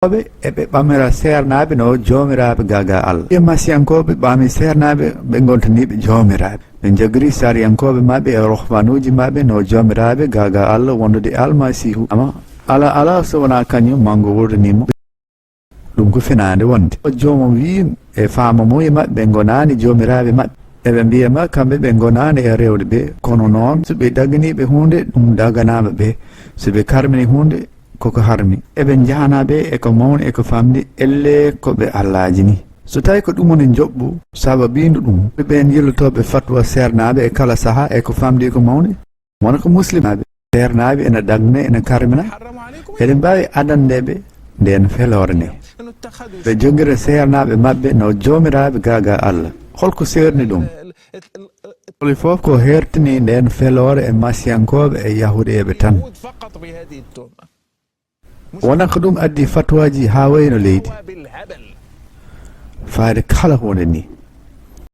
eɓe ɓamira seernaaɓe no joomiraaɓe gaga Allah e masiyankooɓe ɓaami seernaaɓe ɓe gontaniɓe joomiraaɓe ɓe jagri sariyankooɓe maɓɓe e rohmanuji maɓɓe no joomiraaɓe gaga Allah wondude almasihu ama ala so wona kañum mango wurdanimo ɗum ko fenaande wonde joomum wi e faama muye maɓɓe ɓe gonani joomiraaɓe maɓɓe eɓe mbiyama kamɓe ɓe gonani e rewde ɓe kono noon so ɓe daganiɓe hunde ɗum daganama ɓe so ɓe karmini hunde koko harmi eɓe jahanaɓe eko mawni eko famdi elle koɓe allaji ni so tawi ko ɗum woni joɓɓu sababindu ɗum ɓen yillotoɓe fatwa seernaɓe e kala saaha eko famdi eko mawni wona ko muslimaɓe seernaɓe ene dagne ene karmina eɗen mbawi adandeɓe nden felore nde ɓe joguira seernaɓe mabɓe no jomiraɓe gaga Allah holko serni ɗum holi foof ko hertini nden felore e masiyankoɓe e yahudeɓe tan wona ko ɗum addi fatwaji ha wayno leydi faade kala hunde ni